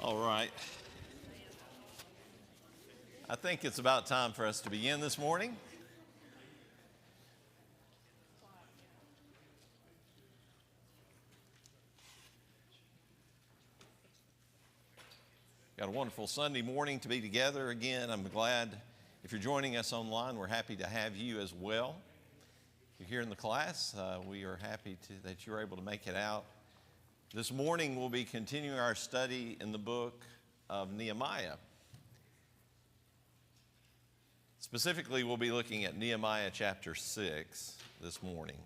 All right. I think it's about time for us to begin this morning. Got a wonderful Sunday morning to be together again. I'm glad if you're joining us online, we're happy to have you as well. If you're here in the class, we are happy that you're able to make it out. This morning we'll be continuing our study in the book of Nehemiah. Specifically, we'll be looking at Nehemiah chapter 6 this morning.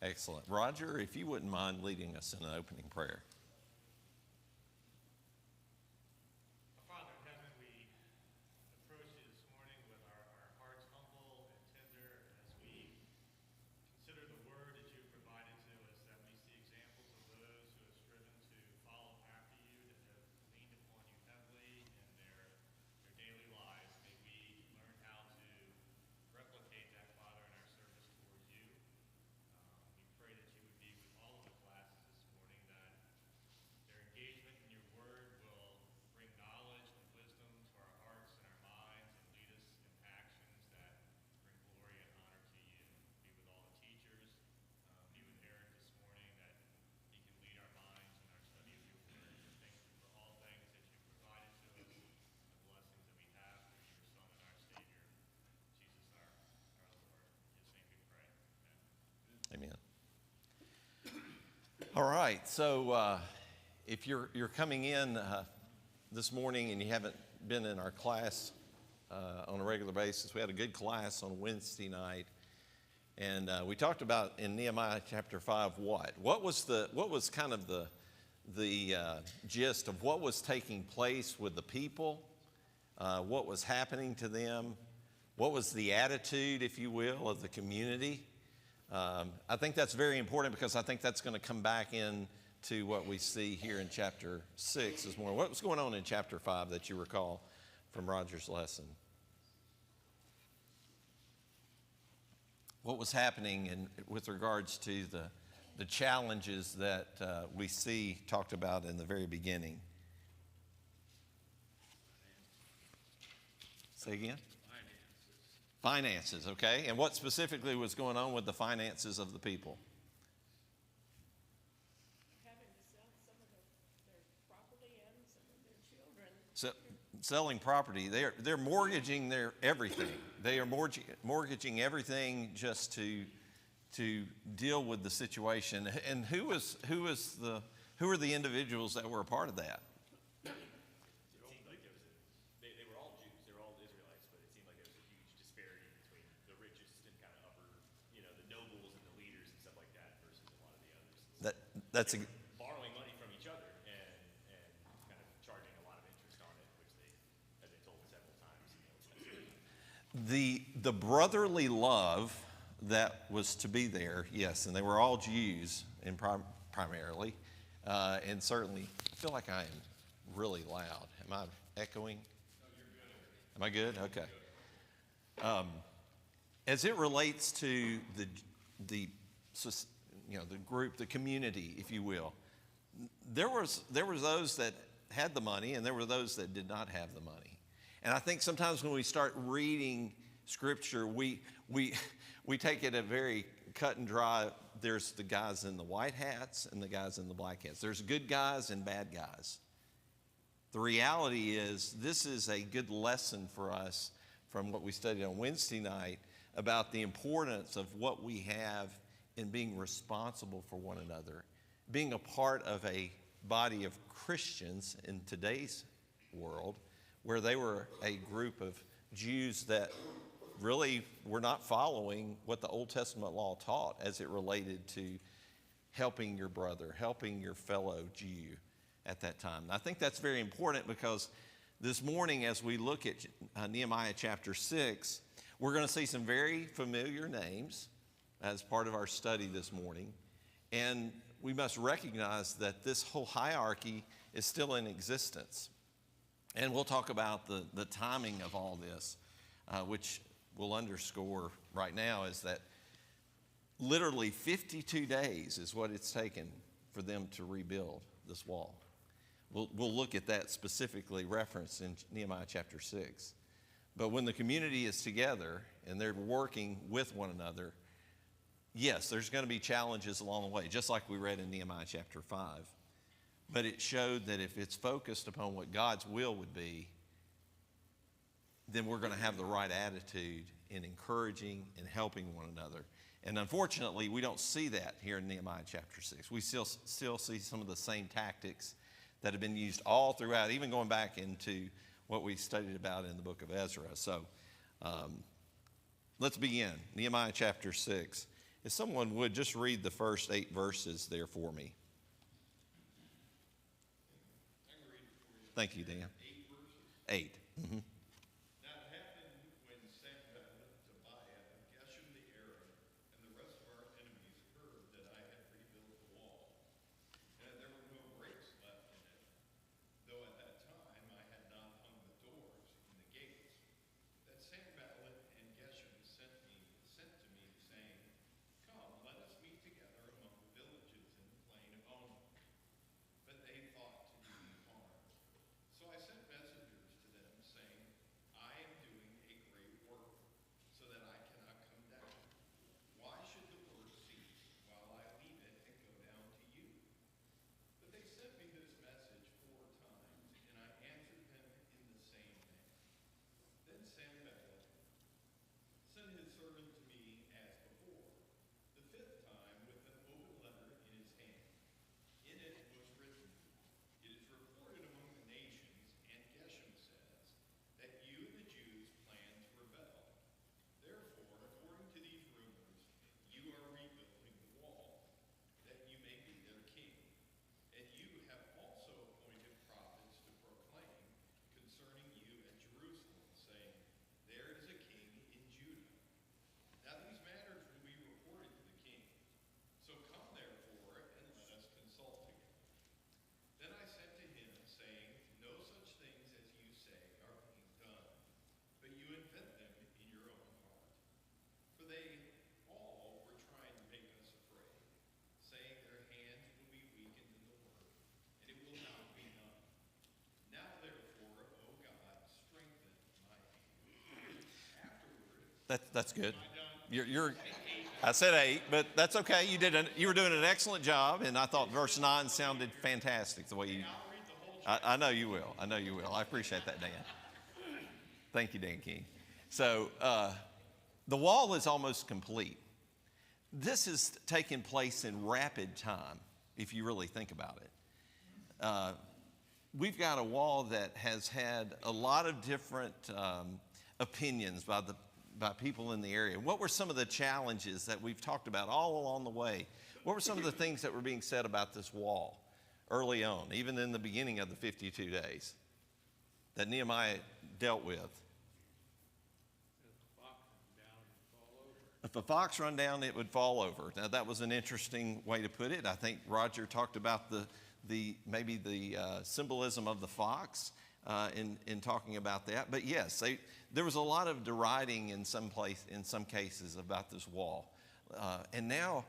Excellent. Roger, if you wouldn't mind leading us in an opening prayer. Amen. All right, so if you're coming in this morning and you haven't been in our class on a regular basis, we had a good class on Wednesday night, and we talked about in Nehemiah chapter 5 what was kind of the gist of what was taking place with the people, what was happening to them, what was the attitude, if you will, of the community. I think that's very important because I think that's going to come back into what we see here in chapter 6 this morning. What was going on in chapter 5 that you recall from Roger's lesson? What was happening with regards to the challenges that we see talked about in the very beginning? Say again? Finances, okay. And what specifically was going on with the finances of the people? Having to sell some of their property and some of their children. So, selling property, they're mortgaging their everything. They are mortgaging everything just to deal with the situation. And who are the individuals that were a part of that? That's borrowing money from each other and kind of charging a lot of interest on it, which they, as they told several times. The brotherly love that was to be there, yes, and they were all Jews primarily, and certainly I feel like I am really loud. Am I echoing? No, you're good. Am I good? Okay. As it relates to the group, the community, if you will, there was those that had the money and there were those that did not have the money. And I think sometimes when we start reading Scripture, we take it a very cut and dry. There's the guys in the white hats and the guys in the black hats. There's good guys and bad guys. The reality is this is a good lesson for us from what we studied on Wednesday night about the importance of what we have in being responsible for one another, being a part of a body of Christians in today's world, where they were a group of Jews that really were not following what the Old Testament law taught as it related to helping your brother, helping your fellow Jew at that time. And I think that's very important because this morning as we look at Nehemiah chapter 6, we're going to see some very familiar names as part of our study this morning. And we must recognize that this whole hierarchy is still in existence. And we'll talk about the timing of all this, which we'll underscore right now, is that literally 52 days is what it's taken for them to rebuild this wall. We'll look at that specifically referenced in Nehemiah chapter 6. But when the community is together and they're working with one another, yes, there's going to be challenges along the way, just like we read in Nehemiah chapter 5. But it showed that if it's focused upon what God's will would be, then we're going to have the right attitude in encouraging and helping one another. And unfortunately, we don't see that here in Nehemiah chapter 6. We still see some of the same tactics that have been used all throughout, even going back into what we studied about in the book of Ezra. So let's begin. Nehemiah chapter 6. If someone would just read the first 8 verses there for me. Thank you, Dan. 8. Mm-hmm. Now it happened when Sanballat, Tobiah, Geshem the Arab, and the rest of our enemies heard that I had rebuilt the wall, and there were no breaks left in it, though at that time I had not hung the doors and the gates, that Sanballat and Geshem sent to me, saying, "Come, let us meet together among the villages in the plain of Ono." But they thought to do me harm. So I sent messengers to them, saying, "I am doing a great work, so that I cannot come down. Why should the work cease while I leave it and go down to you?" But they sent me this message 4 times, and I answered them in the same manner. Then Sanballat sent his servant to me as before, the 5th time with an open letter in his hand. In it was written, "It is reported among the nations, and Geshem says, that you and the Jews plan to rebel. Therefore, according to these rumors, you are rebuilding the wall, that you may be their king. And you have also appointed prophets to proclaim concerning you at Jerusalem, saying, 'There is a king in Judah.' Now these matters will be reported to the king. So come therefore, and let us consult together." Then I sent to him, saying, "No such things as you say are being done, but you invent them in your own heart." For they all were trying to make us afraid, saying their hands will be weakened in the work, and it will not be done. Now therefore, O God, strengthen my hand. Afterward, That's good. I done. I said 8, but that's okay. You were doing an excellent job, and I thought verse 9 sounded fantastic the way you. I'll read the whole chapter. I know you will. I know you will. I appreciate that, Dan. Thank you, Dan King. So the wall is almost complete. This is taking place in rapid time, if you really think about it. We've got a wall that has had a lot of different opinions by people in the area. What were some of the challenges that we've talked about all along the way? What were some of the things that were being said about this wall early on, even in the beginning of the 52 days that Nehemiah dealt with? If a fox run down, it would fall over. Now that was an interesting way to put it. I think Roger talked about maybe the symbolism of the fox in talking about that. But yes, there was a lot of deriding in some cases about this wall. And now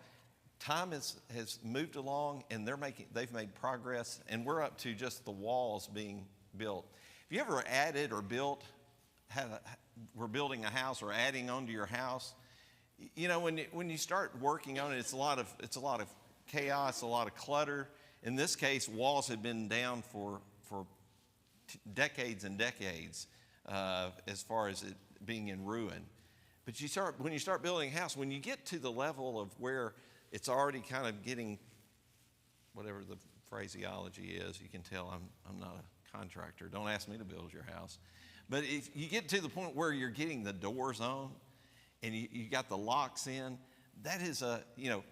time has moved along, and they've made progress, and we're up to just the walls being built. Have you ever added or we're building a house or adding onto your house? You know, when you start working on it, it's a lot of chaos, a lot of clutter. In this case, walls had been down for decades and decades as far as it being in ruin. But when you start building a house, when you get to the level of where it's already kind of getting, whatever the phraseology is, you can tell I'm not a contractor. Don't ask me to build your house. But if you get to the point where you're getting the doors on and you got the locks in, that is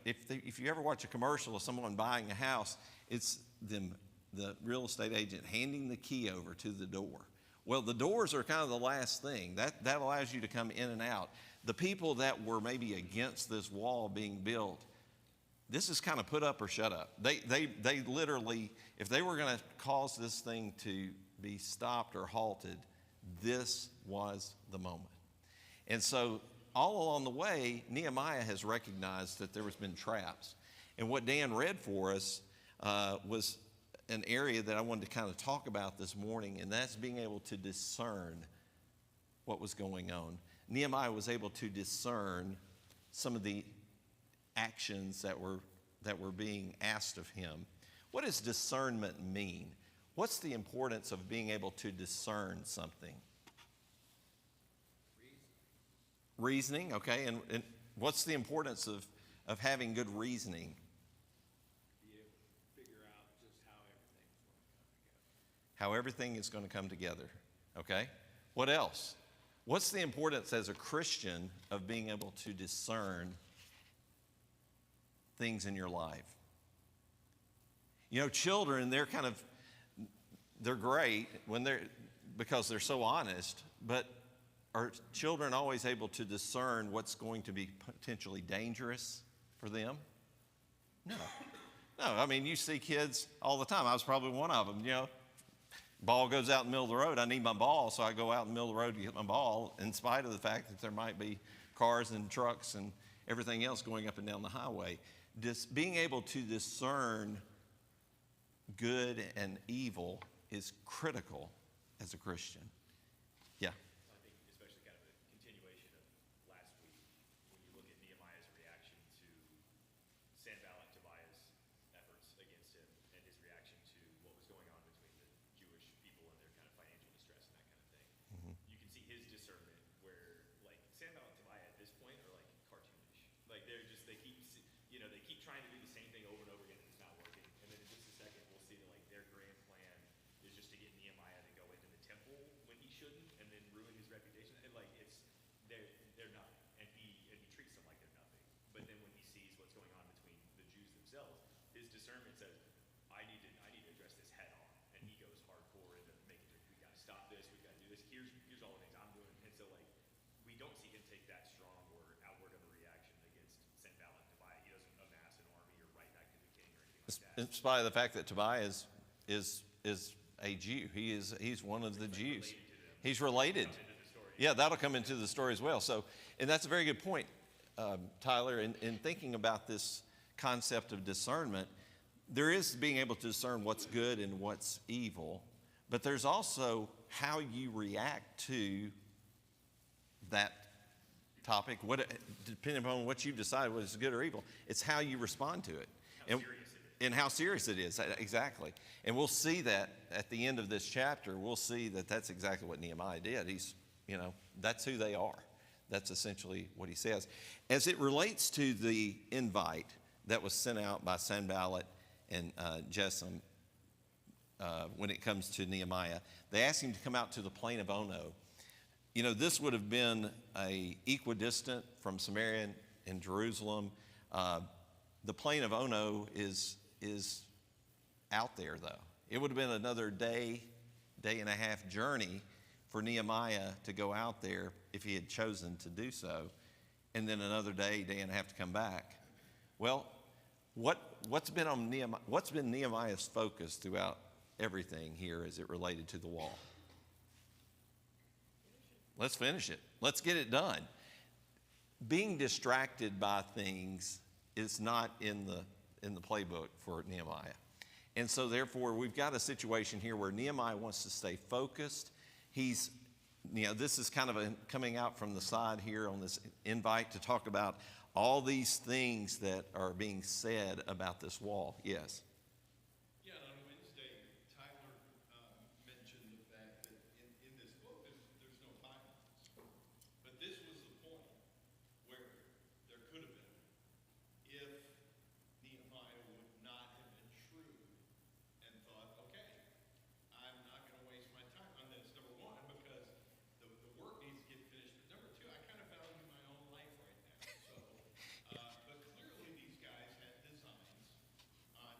if you ever watch a commercial of someone buying a house, it's the real estate agent handing the key over to the door. Well, the doors are kind of the last thing. That allows you to come in and out. The people that were maybe against this wall being built, this is kind of put up or shut up. They literally, if they were going to cause this thing to be stopped or halted, this was the moment. And so all along the way, Nehemiah has recognized that there has been traps. And what Dan read for us was an area that I wanted to kind of talk about this morning, and that's being able to discern what was going on. Nehemiah was able to discern some of the actions that were being asked of him. What does discernment mean? What's the importance of being able to discern something? Reasoning, okay. And what's the importance of having good reasoning? Be able to figure out just How everything is going to come together, okay? What else? What's the importance as a Christian of being able to discern things in your life? You know, children, they're great because they're so honest, but are children always able to discern what's going to be potentially dangerous for them? No. No, I mean, you see kids all the time. I was probably one of them, you know. Ball goes out in the middle of the road. I need my ball, so I go out in the middle of the road to get my ball, in spite of the fact that there might be cars and trucks and everything else going up and down the highway. Just being able to discern good and evil is critical as a Christian. Yeah. I think especially kind of a continuation of last week, when you look at Nehemiah's reaction to Sanballat and Tobiah's efforts against him and his reaction to what was going on between the Jewish people and their kind of financial distress and that kind of thing. You can see his discernment where, like, Sanballat and Tobiah at this point are like cartoonish. Like they keep trying to do the same thing over and over again and it's not working. And then in just a second, we'll see that like their grand plan is just to get Nehemiah to go into the temple when he shouldn't and then ruin his reputation. And like they're nothing. And he treats them like they're nothing. But then when he sees what's going on between the Jews themselves, his discernment says, I need to address this head on. And he goes hardcore into making sure we gotta stop this, we gotta do this. Here's all the things I'm doing. And so like we don't see him take that strong or outward of a reaction against Sanballat and Tobiah. He doesn't amass an army or write back to the king or anything like that. In spite of the fact that Tobiah is a Jew. He's one of the Jews. He's related. Yeah, that'll come into the story as well. So, and that's a very good point, Tyler, in thinking about this concept of discernment. There is being able to discern what's good and what's evil, but there's also how you react to that topic. Depending upon what you've decided whether it's good or evil, it's how you respond to it. And how serious it is, exactly. And we'll see that at the end of this chapter. We'll see that that's exactly what Nehemiah did. That's who they are. That's essentially what he says. As it relates to the invite that was sent out by Sanballat and Geshem, when it comes to Nehemiah, they asked him to come out to the plain of Ono. You know, this would have been equidistant from Samaria and Jerusalem. The plain of Ono is out there, though. It would have been another day and a half journey for Nehemiah to go out there if he had chosen to do so, and then another day and a half to come back. Well, what's been Nehemiah's focus throughout everything here as it related to the wall? Let's finish it. Let's get it done. Being distracted by things is not in the playbook for Nehemiah. And so therefore, we've got a situation here where Nehemiah wants to stay focused. This is kind of coming out from the side here on this invite to talk about all these things that are being said about this wall. Yes? Yeah, on Wednesday, Tyler mentioned the fact that in this book, there's no timelines. But this was the point where there could have been if Nehemiah would not have been shrewd and thought, okay, I'm not going to waste my time on this, number one, because the work needs to get finished. But number two, I kind of value my own life right now. So, but clearly these guys had designs on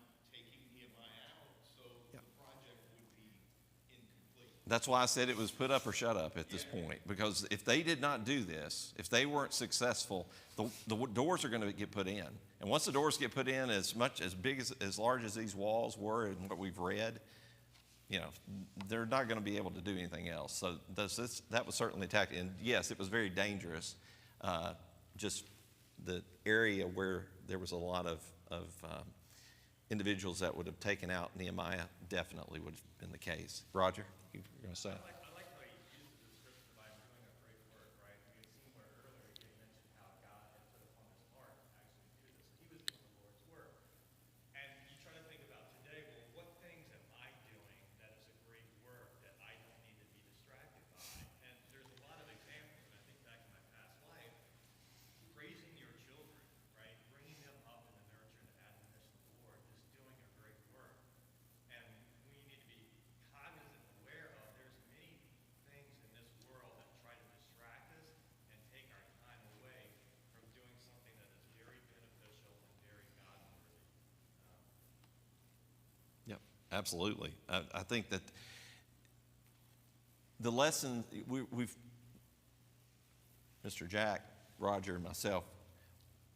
That's why I said it was put up or shut up at this point. Because if they did not do this, if they weren't successful, the doors are going to get put in. And once the doors get put in, as large as these walls were and what we've read, they're not going to be able to do anything else. So that was certainly attacked. And yes, it was very dangerous. Just the area where there was a lot of individuals that would have taken out Nehemiah definitely would have been the case. Roger, you were going to say? I like how he uses the description by doing a great work, right? We had seen where earlier he had mentioned how God had put upon his heart to actually do this. He was doing the Lord's work. And you try to think about today, well, what things am I doing that is a great work that I don't need to be distracted by? And there's a lot of examples, and I think back in my past life, raising your children, right? Bringing them up in the nurture and admonition of the Lord, just doing a great work. And we need to be cognizant and aware of there's many things in this world that try to distract us and take our time away from doing something that is very beneficial and very God-worthy. Yep, absolutely. I think that the lesson we've, Mr. Jack, Roger, and myself,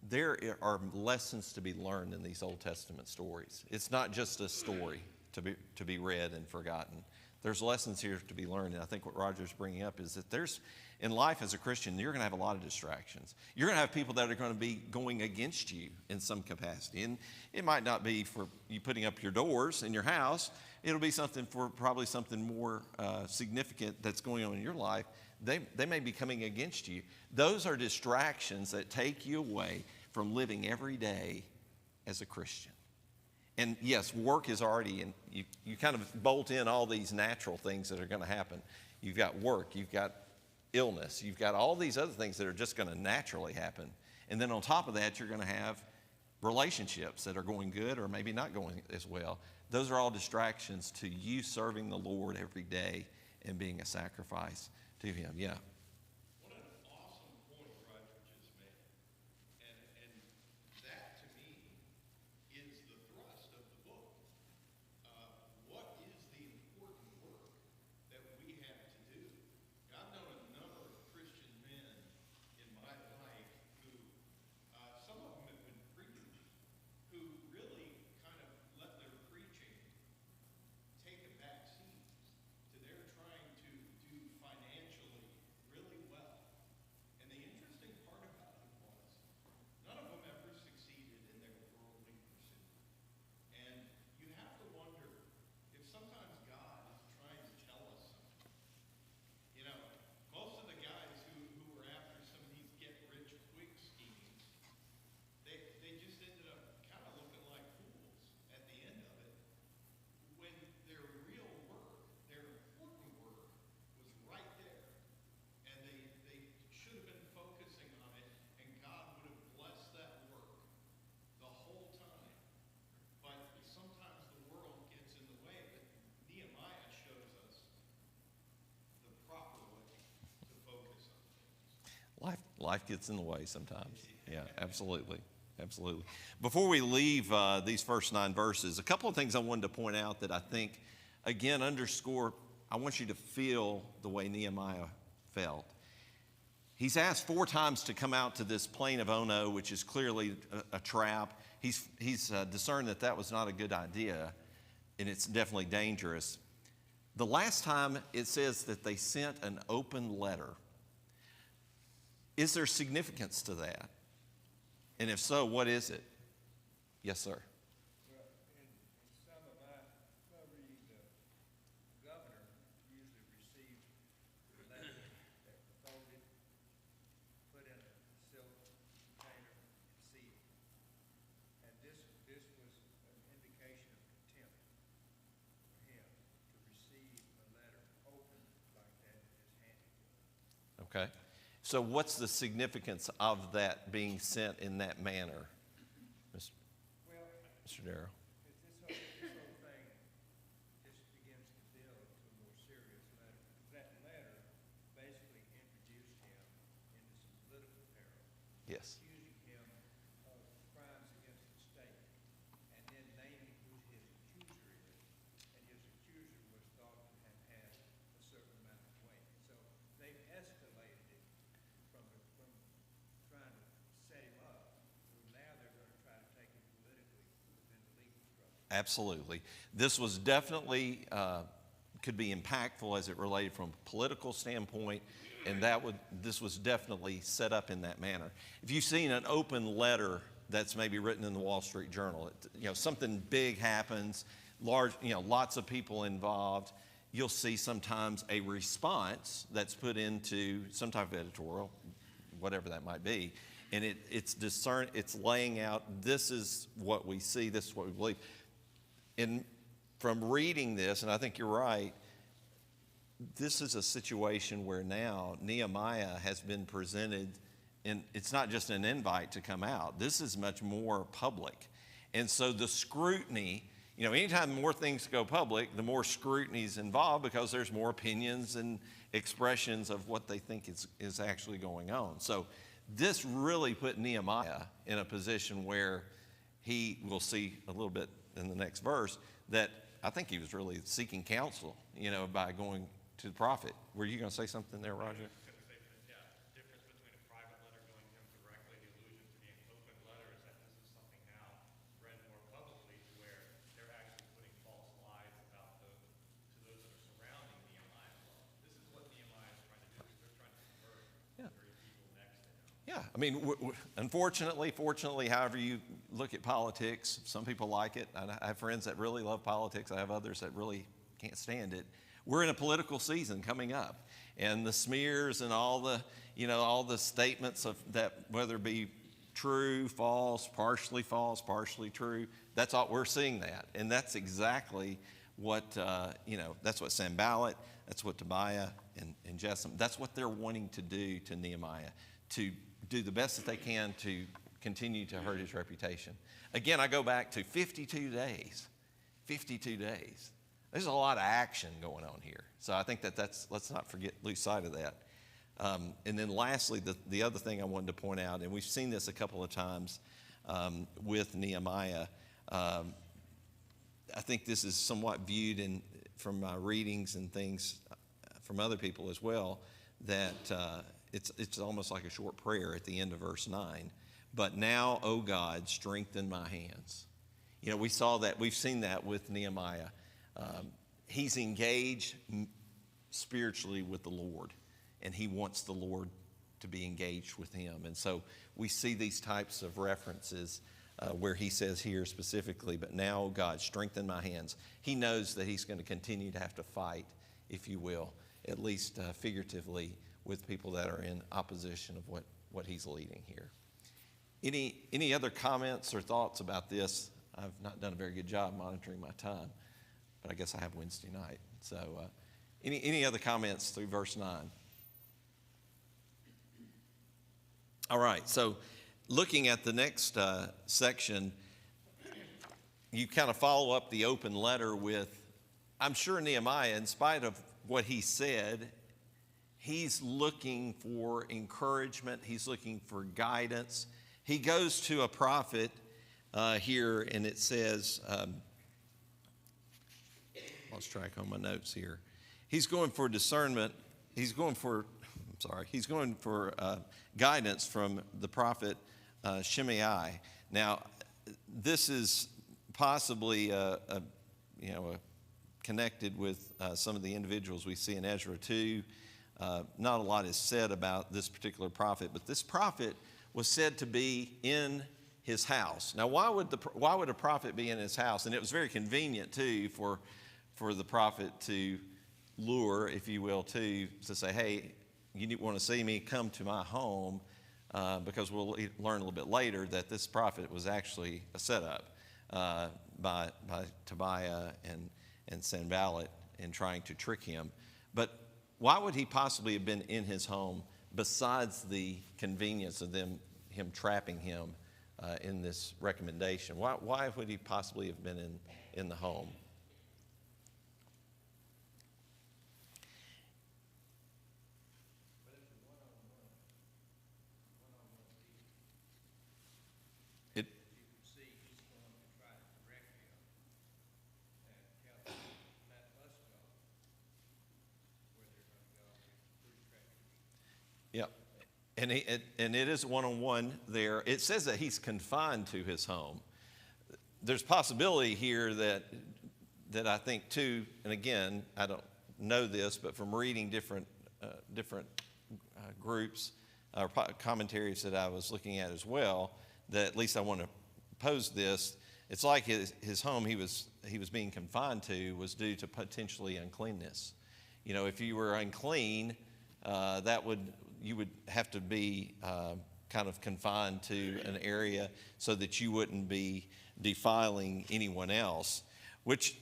there are lessons to be learned in these Old Testament stories. It's not just a story to be read and forgotten. There's lessons here to be learned, and I think what Roger's bringing up is that in life as a Christian, you're going to have a lot of distractions. You're going to have people that are going to be going against you in some capacity, and it might not be for you putting up your doors in your house. It'll be probably something more significant that's going on in your life. They may be coming against you. Those are distractions that take you away from living every day as a Christian. And yes, work is already in. You kind of bolt in all these natural things that are going to happen. You've got work, you've got illness, you've got all these other things that are just going to naturally happen. And then on top of that, you're going to have relationships that are going good or maybe not going as well. Those are all distractions to you serving the Lord every day and being a sacrifice to Him. Yeah. What an awesome point Roger just made. And that to me is the thrust of the book. What is the important work that we have to do? I've known a number of Christian men in my life who, some of them have been preachers, who really kind of let their preaching take a back seat to their trying to do financially really well. And the interesting part about it was, none of them ever succeeded in their worldly pursuit. And you have to wonder if sometimes God is trying to tell us something. Most of the guys who were after some of these get-rich-quick schemes, they just ended up kind of looking like fools at the end of it, when their real work, their important work, was right there. And they should have been focusing on it, and God would have blessed that work the whole time. But sometimes the world gets in the way, but Nehemiah shows us the proper way to focus on things. Life gets in the way sometimes. Yeah, absolutely. Absolutely. Before we leave these first 9 verses, a couple of things I wanted to point out that I think, again, underscore, I want you to feel the way Nehemiah felt. He's asked 4 times to come out to this plain of Ono, which is clearly a trap. He's discerned that was not a good idea, and it's definitely dangerous. The last time it says that they sent an open letter. Is there significance to that? And if so, what is it? Yes, sir. Well, in some of my covering, the governor usually receives the letter that folded, put in a silk container, and sealed. And this was an indication of contempt for him to receive a letter open like that in his hand. Okay. So what's the significance of that being sent in that manner, Well, Mr. Darrow? this whole thing just begins to build to a more serious letter. That letter basically introduced him into some political peril, Yes. accusing him of crimes against the state, and then naming who his accuser is. And his accuser was thought to have had Absolutely. This was definitely could be impactful as it related from a political standpoint, and this was definitely set up in that manner. If you've seen an open letter that's maybe written in the Wall Street Journal, something big happens, lots of people involved, you'll see sometimes a response that's put into some type of editorial, whatever that might be, and it's laying out, this is what we see, this is what we believe. And from reading this, and I think you're right, this is a situation where now Nehemiah has been presented, and it's not just an invite to come out. This is much more public. And so the scrutiny, anytime more things go public, the more scrutiny is involved because there's more opinions and expressions of what they think is actually going on. So this really put Nehemiah in a position where we'll see a little bit in the next verse, that I think he was really seeking counsel, by going to the prophet. Were you going to say something there, Roger? Yeah, the difference between a private letter going to him directly, the allusion to the open letter, is that this is something now read more publicly to where they're actually putting false lies about to those that are surrounding Nehemiah. This is what Nehemiah is trying to do. They're trying to convert the very people next to him. Yeah, I mean, unfortunately, fortunately, however you look at politics, some people like it. I have friends that really love politics. I have others that really can't stand it. We're in a political season coming up, and the smears and all the statements of that, whether it be true, false, partially true, that's all we're seeing that, and that's exactly what that's what Sanballat, that's what Tobiah and Geshem, that's what they're wanting to do to Nehemiah, to do the best that they can to continue to hurt his reputation. Again, I go back to 52 days. 52 days. There's a lot of action going on here. So I think let's not lose sight of that. And then lastly, the other thing I wanted to point out, and we've seen this a couple of times with Nehemiah, I think this is somewhat viewed from my readings and things from other people as well, that it's almost like a short prayer at the end of verse 9. But now, O God, strengthen my hands. We've seen that with Nehemiah. He's engaged spiritually with the Lord, and he wants the Lord to be engaged with him. And so we see these types of references where he says here specifically, but now, O God, strengthen my hands. He knows that he's going to continue to have to fight, if you will, at least figuratively, with people that are in opposition of what he's leading here. Any other comments or thoughts about this? I've not done a very good job monitoring my time, but I guess I have Wednesday night. So any other comments through verse 9? All right, so looking at the next section, you kind of follow up the open letter with, I'm sure Nehemiah, in spite of what he said, he's looking for encouragement. He's looking for guidance. He goes to a prophet here, and it says, lost track on my notes here. He's going for discernment. He's going for guidance from the prophet Shimei. Now, this is possibly connected with some of the individuals we see in Ezra 2. Not a lot is said about this particular prophet, but this prophet was said to be in his house. Now, why would a prophet be in his house? And it was very convenient too for the prophet to lure, if you will, to say, hey, you want to see me, come to my home, because we'll learn a little bit later that this prophet was actually a setup by Tobiah and Sanballat in trying to trick him. But why would he possibly have been in his home besides the convenience of him trapping him in this recommendation? Why would he possibly have been in the home? Yep. And it is one-on-one there. It says that he's confined to his home. there's possibility here that I think too, and again, I don't know this, but from reading different groups or commentaries that I was looking at as well, that at least I want to pose this. It's like his home he was being confined to was due to potentially uncleanness. You know, if you were unclean, you would have to be kind of confined to an area so that you wouldn't be defiling anyone else, which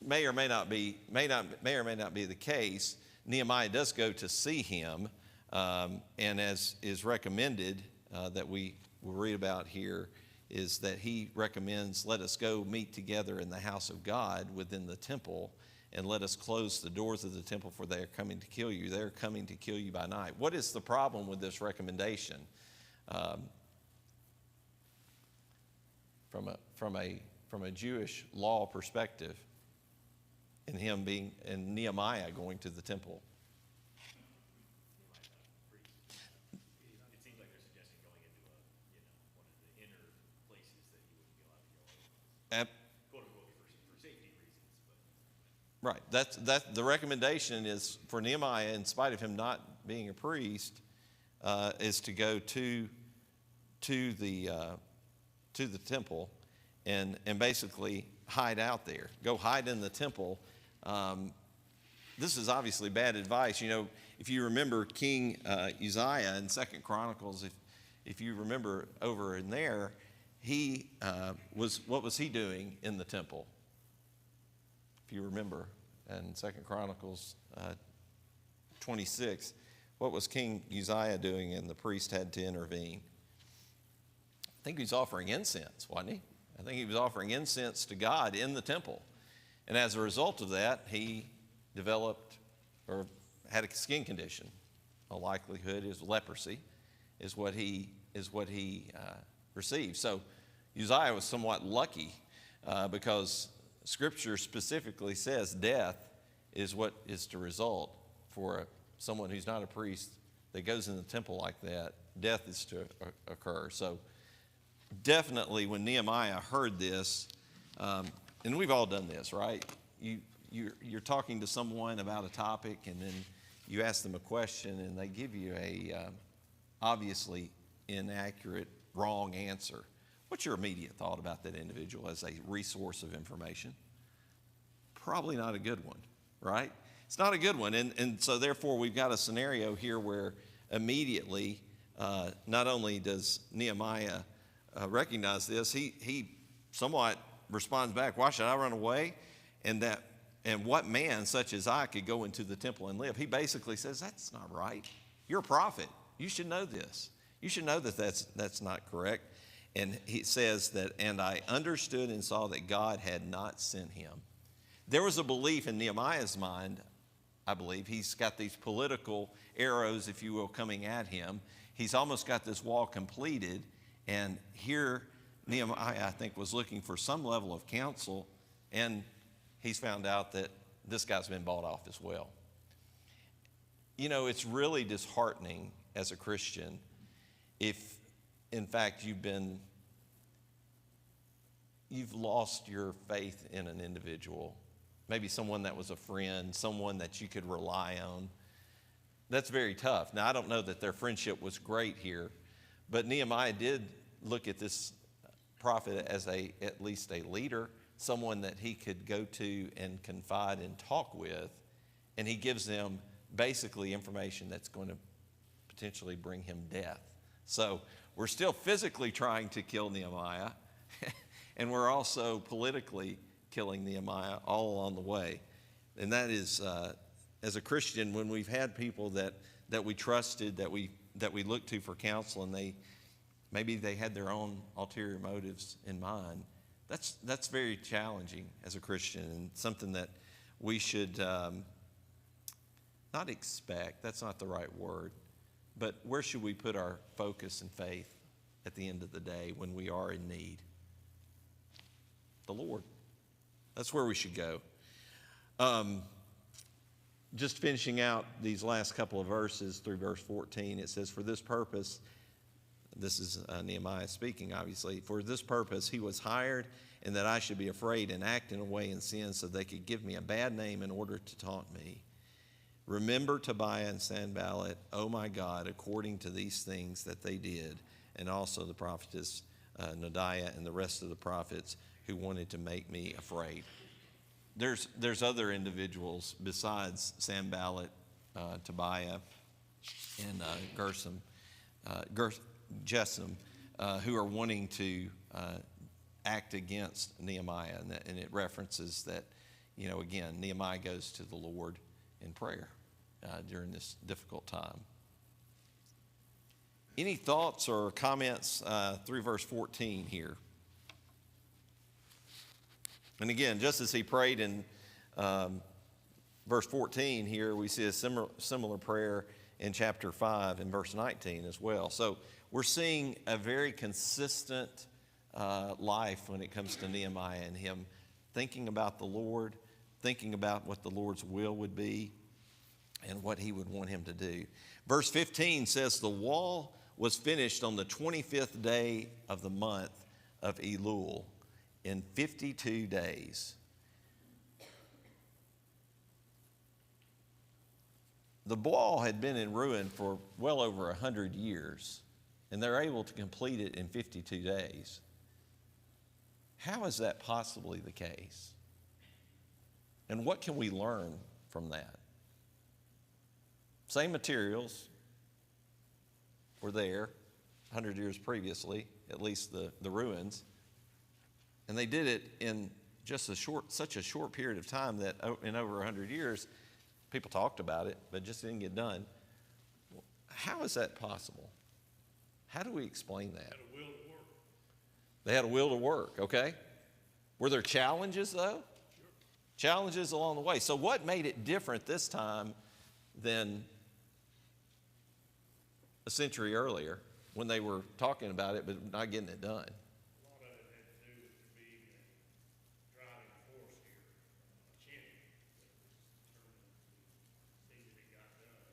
may or may not be the case. Nehemiah does go to see him, and as is recommended that we will read about here, is that he recommends, let us go meet together in the house of God within the temple, and let us close the doors of the temple, for they are coming to kill you. They are coming to kill you by night. What is the problem with this recommendation? From a Jewish law perspective, in Nehemiah going to the temple. It seems like they're suggesting going into one of the inner places that you wouldn't be allowed to go in. Quote unquote for safety reasons. But. Right. That's the recommendation is for Nehemiah, in spite of him not being a priest, is to go to the temple and basically hide out there. Go hide in the temple. This is obviously bad advice. You know, if you remember King Uzziah in 2nd Chronicles, if you remember over in there, what was he doing in the temple? If you remember in 2nd Chronicles 26, what was King Uzziah doing and the priest had to intervene? I think he was offering incense, wasn't he? I think he was offering incense to God in the temple. And as a result of that, he developed or had a skin condition. A likelihood is leprosy is what he received. So Uzziah was somewhat lucky because Scripture specifically says death is what is to result for someone who's not a priest that goes in the temple like that. Death is to occur. So definitely when Nehemiah heard this, and we've all done this, right? You're talking to someone about a topic, and then you ask them a question, and they give you a obviously inaccurate, wrong answer. What's your immediate thought about that individual as a resource of information? Probably not a good one, right? It's not a good one. And so therefore we've got a scenario here where immediately, not only does Nehemiah recognize this, he somewhat responds back, why should I run away? And what man such as I could go into the temple and live? He basically says, that's not right. You're a prophet. You should know this. You should know that that's not correct. And he says that, and I understood and saw that God had not sent him. There was a belief in Nehemiah's mind, I believe. He's got these political arrows, if you will, coming at him. He's almost got this wall completed. And here Nehemiah, I think, was looking for some level of counsel. And he's found out that this guy's been bought off as well. You know, it's really disheartening as a Christian if, in fact, you've lost your faith in an individual, maybe someone that was a friend, someone that you could rely on. That's very tough. Now, I don't know that their friendship was great here, but Nehemiah did look at this prophet as at least a leader, someone that he could go to and confide and talk with, and he gives them basically information that's going to potentially bring him death. So we're still physically trying to kill Nehemiah, and we're also politically killing Nehemiah all along the way. And that is, as a Christian, when we've had people that we trusted, that we looked to for counsel, and maybe they had their own ulterior motives in mind, that's very challenging as a Christian, and something that we should not expect, that's not the right word, but where should we put our focus and faith at the end of the day when we are in need? The Lord. That's where we should go. Just finishing out these last couple of verses through verse 14, it says, for this purpose, this is Nehemiah speaking, obviously, for this purpose he was hired and that I should be afraid and act in a way in sin so they could give me a bad name in order to taunt me. Remember Tobiah and Sanballat, oh my God, according to these things that they did, and also the prophetess Noadiah and the rest of the prophets who wanted to make me afraid. There's other individuals besides Sanballat, Tobiah, and Geshem, who are wanting to act against Nehemiah. And it references that, again, Nehemiah goes to the Lord in prayer during this difficult time. Any thoughts or comments through verse 14 here? And again, just as he prayed in verse 14 here, we see a similar prayer in chapter 5 and verse 19 as well. So we're seeing a very consistent life when it comes to Nehemiah and him thinking about the Lord, thinking about what the Lord's will would be and what he would want him to do. Verse 15 says, the wall was finished on the 25th day of the month of Elul in 52 days. The wall had been in ruin for well over 100 years, and they're able to complete it in 52 days. How is that possibly the case? And what can we learn from that? Same materials were there 100 years previously, at least the ruins. And they did it in just such a short period of time that in over 100 years, people talked about it, but just didn't get done. How is that possible? How do we explain that? Had a will to work. They had a will to work, okay? Were there challenges, though? Sure. Challenges along the way. So what made it different this time than a century earlier when they were talking about it but not getting it done? A lot of it had to do with there being a driving force here, a champion that was determined to see that it got done.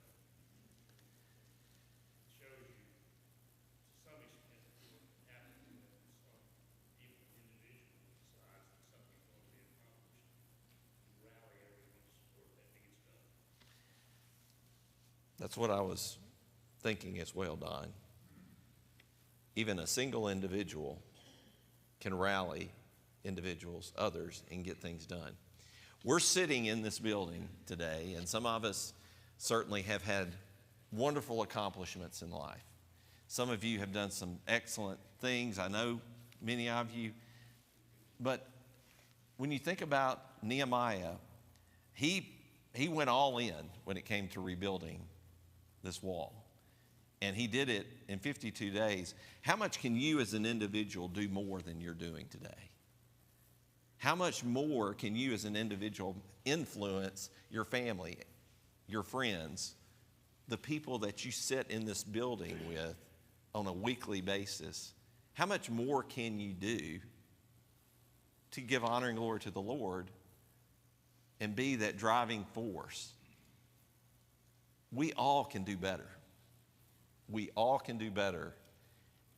It shows you, to some extent, what happens when some individual decides that something's going to be accomplished, you rally everyone to support that gets done. That's what I was thinking as well, Don. Even a single individual can rally individuals, others, and get things done. We're sitting in this building today, and some of us certainly have had wonderful accomplishments in life. Some of you have done some excellent things. I know many of you. But when you think about Nehemiah, he went all in when it came to rebuilding this wall. And he did it in 52 days. How much can you as an individual do more than you're doing today? How much more can you as an individual influence your family, your friends, the people that you sit in this building with on a weekly basis? How much more can you do to give honor and glory to the Lord and be that driving force? We all can do better. We all can do better.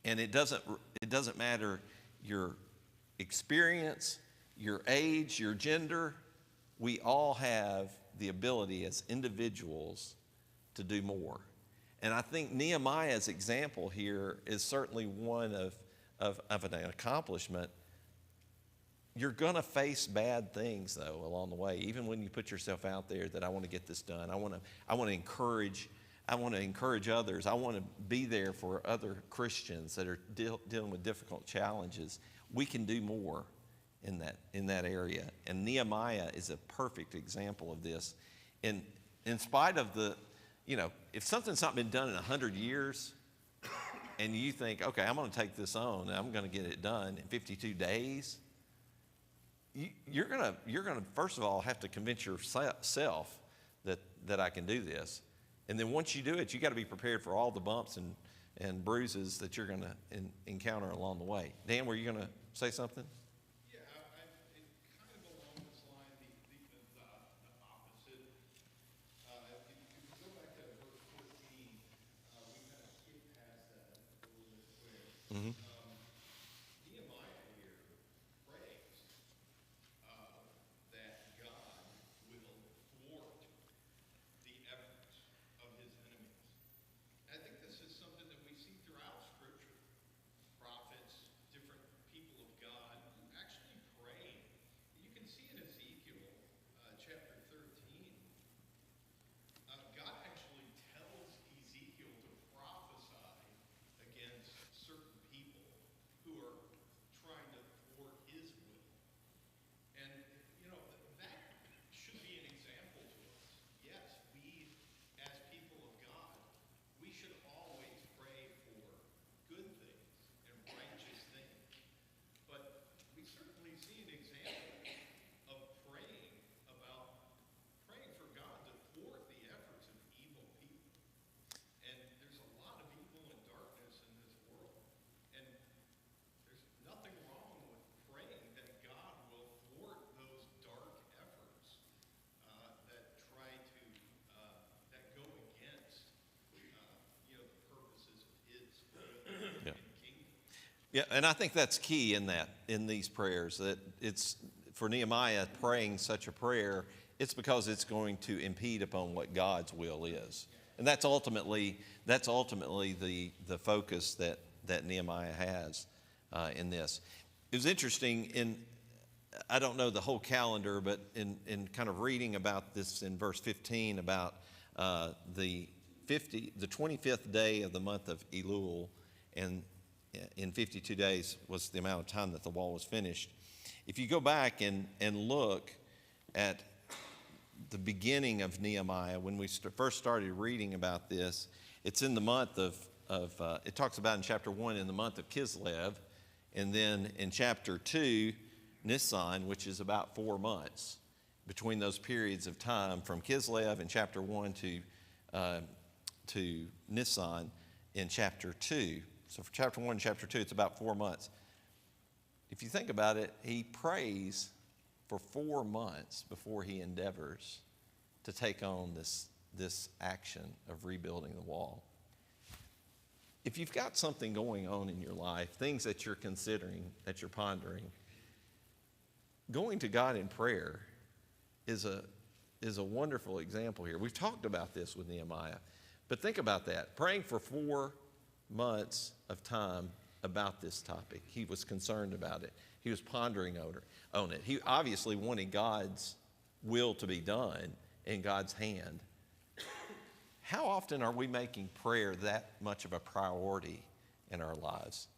And it doesn't matter your experience, your age, your gender. We all have the ability as individuals to do more. And I think Nehemiah's example here is certainly one of an accomplishment. You're going to face bad things, though, along the way, even when you put yourself out there that I want to get this done. I want to encourage others. I want to be there for other Christians that are dealing with difficult challenges. We can do more in that area. And Nehemiah is a perfect example of this. And in spite of if something's not been done in 100 years, and you think, okay, I'm going to take this on and I'm going to get it done in 52 days, you're going to first of all have to convince yourself that I can do this. And then once you do it, you got to be prepared for all the bumps and bruises that you're going to encounter along the way. Dan, were you going to say something? Yeah, it kind of along this line, the opposite. If you go back to verse 14, we kind of skip past that a little bit quick. Mm-hmm. Nehemiah here praying. Yeah, and I think that's key in these prayers, that it's for Nehemiah praying such a prayer, it's because it's going to impede upon what God's will is. And that's ultimately the focus that Nehemiah has in this. It was interesting I don't know the whole calendar, but in kind of reading about this in verse 15 about the 25th day of the month of Elul, and in 52 days was the amount of time that the wall was finished. If you go back and look at the beginning of Nehemiah, when we first started reading about this, it's in the month of it talks about in chapter 1 in the month of Kislev, and then in chapter 2, Nisan, which is about 4 months between those periods of time from Kislev in chapter 1 to Nisan in chapter 2. So for chapter 1 and chapter 2, it's about 4 months. If you think about it, he prays for 4 months before he endeavors to take on this action of rebuilding the wall. If you've got something going on in your life, things that you're considering, that you're pondering, going to God in prayer is a wonderful example here. We've talked about this with Nehemiah, but think about that. Praying for 4 months of time about this topic. He was concerned about it. He was pondering on it. He obviously wanted God's will to be done in God's hand. How often are we making prayer that much of a priority in our lives?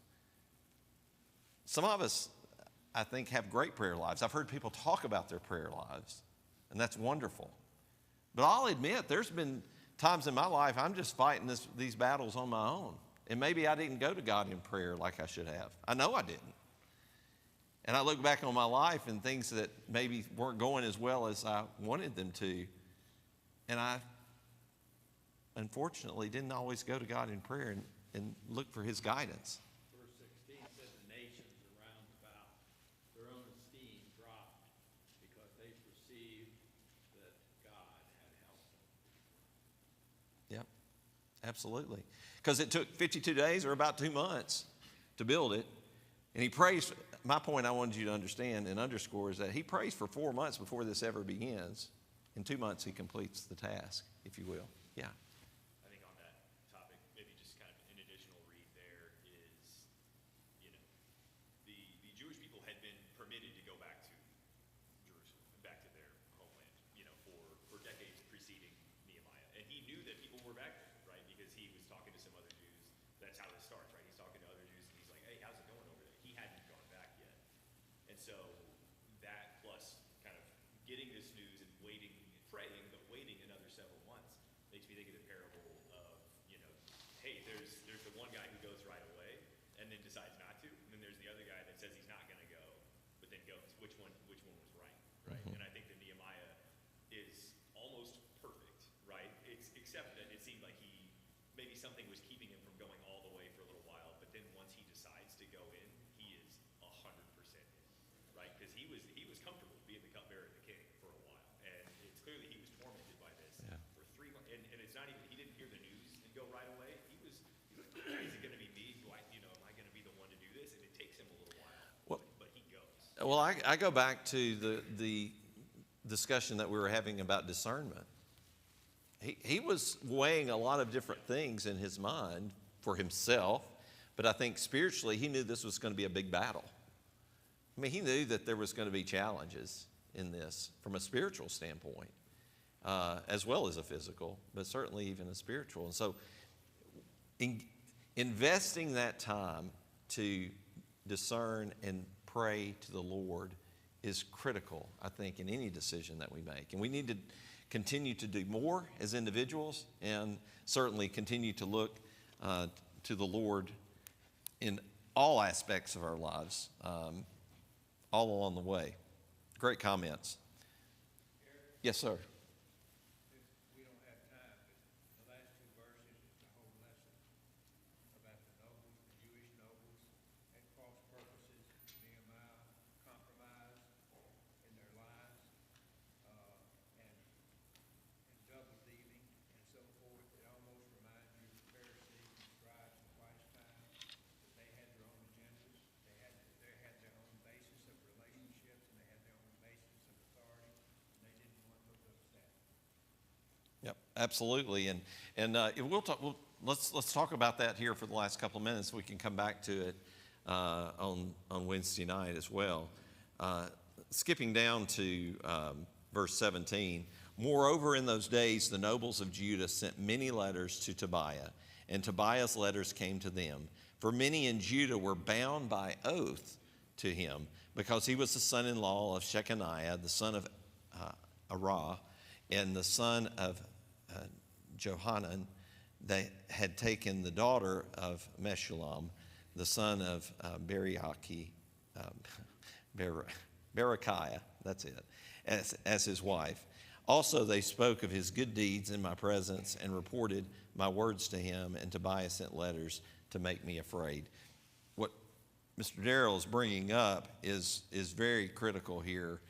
Some of us, I think, have great prayer lives. I've heard people talk about their prayer lives, and that's wonderful. But I'll admit, there's been times in my life I'm just fighting these battles on my own. And maybe I didn't go to God in prayer like I should have. I know I didn't. And I look back on my life and things that maybe weren't going as well as I wanted them to. And I, unfortunately, didn't always go to God in prayer and look for his guidance. Verse 16 said the nations around about, their own esteem dropped because they perceived that God had helped them. Yep, absolutely. Because it took 52 days or about 2 months to build it. And he prays, my point I wanted you to understand and underscore is that he prays for 4 months before this ever begins. In 2 months, he completes the task, if you will. Yeah. I think on that topic, maybe just kind of an additional read there is, the Jewish people had been permitted to go back to Jerusalem, back to their homeland, for decades preceding Nehemiah. And he knew that people were back there, right? Because he was talking to some other Jews. That's how this starts, right? He's talking to other Jews, and he's like, hey, how's it going over there? He hadn't gone back yet. And so that plus kind of getting this news and waiting, praying, but waiting another several months makes me think of the parable of, hey, there's the one guy who goes right away and then decides not to, and then there's the other guy that says he's not going to go, but then goes. Which one was right? Right? Mm-hmm. And I think that Nehemiah is almost perfect, right? Except that it seemed like maybe something was keeping him from going all the way for a little while, but then once he decides to go in, he is 100% in, right? Because he was comfortable being the cupbearer of the king for a while, and it's clearly he was tormented by this for 3 months, and it's not even, he didn't hear the news and go right away. He was is it going to be me? Am I going to be the one to do this? And it takes him a little while, but he goes. Well, I go back to the discussion that we were having about discernment. He was weighing a lot of different things in his mind for himself, but I think spiritually he knew this was going to be a big battle. I mean, he knew that there was going to be challenges in this from a spiritual standpoint, as well as a physical, but certainly even a spiritual. And so investing that time to discern and pray to the Lord is critical, I think, in any decision that we make. And we need to continue to do more as individuals and certainly continue to look to the Lord in all aspects of our lives, all along the way. Great comments. Yes, sir. We don't have time, but the last 2 verses is the whole lesson about the nobles, the Jewish nobles, at cross purposes, Nehemiah compromised in their lives, and double dealing and so forth. It almost reminds you of the Pharisees and scribes in Christ's time, that they had their own agendas. Absolutely, let's talk about that here for the last couple of minutes. We can come back to it on Wednesday night as well. Skipping down to verse 17. Moreover, in those days, the nobles of Judah sent many letters to Tobiah, and Tobiah's letters came to them. For many in Judah were bound by oath to him, because he was the son-in-law of Shechaniah, the son of Arah, and the son of Johanan. They had taken the daughter of Meshullam, the son of Berechiah, that's it, as his wife. Also they spoke of his good deeds in my presence and reported my words to him, and Tobiah sent letters to make me afraid. What Mr. Darrell is bringing up is very critical here.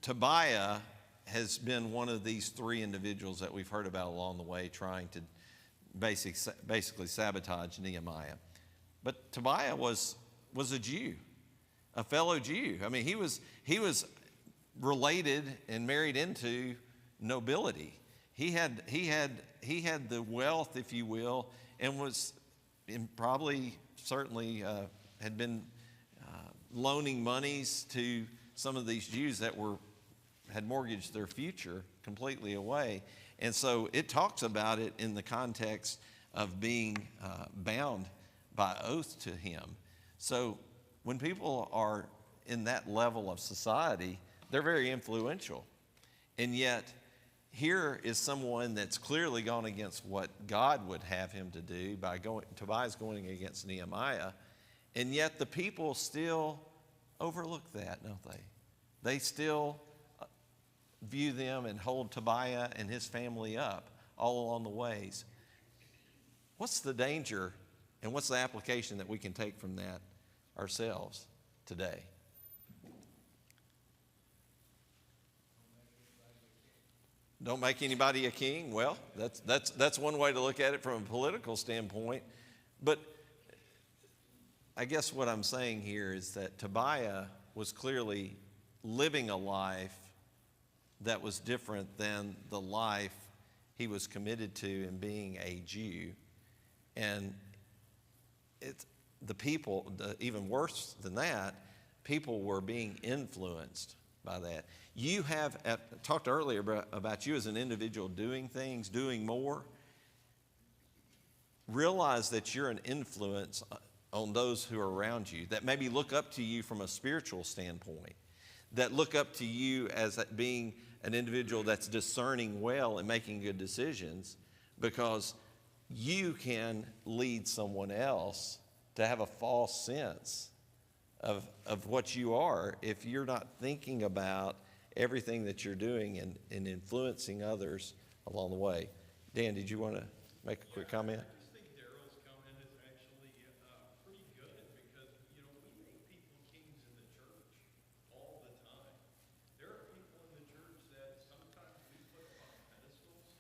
Tobiah has been one of these three individuals that we've heard about along the way trying to basically sabotage Nehemiah. But Tobiah was a Jew, a fellow Jew. I mean, he was related and married into nobility. He had the wealth, if you will, and was certainly had been loaning monies to some of these Jews that had mortgaged their future completely away. And so it talks about it in the context of being bound by oath to him. So when people are in that level of society, they're very influential. And yet, here is someone that's clearly gone against what God would have him to do by Tobiah's going against Nehemiah. And yet the people still overlook that, don't they? They still view them and hold Tobiah and his family up all along the ways. What's the danger and what's the application that we can take from that ourselves today? Don't make anybody a king. Well, that's one way to look at it from a political standpoint. But I guess what I'm saying here is that Tobiah was clearly living a life that was different than the life he was committed to in being a Jew. And the people, even worse than that, people were being influenced by that. You have talked earlier about you as an individual doing things, doing more. Realize that you're an influence on those who are around you, that maybe look up to you from a spiritual standpoint, that look up to you as being an individual that's discerning well and making good decisions, because you can lead someone else to have a false sense of what you are if you're not thinking about everything that you're doing and influencing others along the way. Dan, did you want to make a quick comment? I just think Daryl's comment is actually pretty good because, we make people kings in the church all the time. There are people in the church that sometimes we put up on pedestals,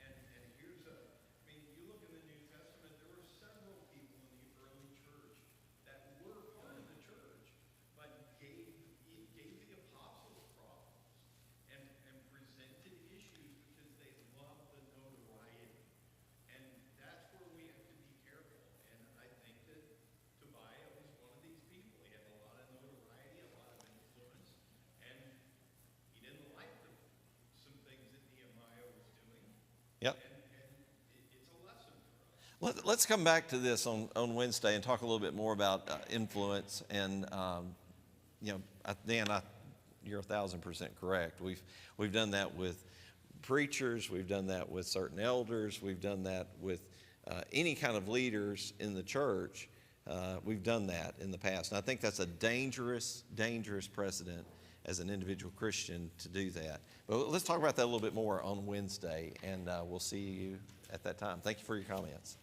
and you look in the New Testament, there were several people in the early church that were part of the church, but gave the apostles problems and presented issues because they loved the notoriety. And that's where we have to be careful. And I think that Tobiah was one of these people. He had a lot of notoriety, a lot of influence, and he didn't like some things that Nehemiah was doing. Yep. And it's a lesson for us. Let's come back to this on Wednesday and talk a little bit more about influence. And Dan, you're 1,000% correct. We've done that with preachers. We've done that with certain elders. We've done that with any kind of leaders in the church. We've done that in the past. And I think that's a dangerous, dangerous precedent as an individual Christian to do that. But let's talk about that a little bit more on Wednesday, and we'll see you at that time. Thank you for your comments.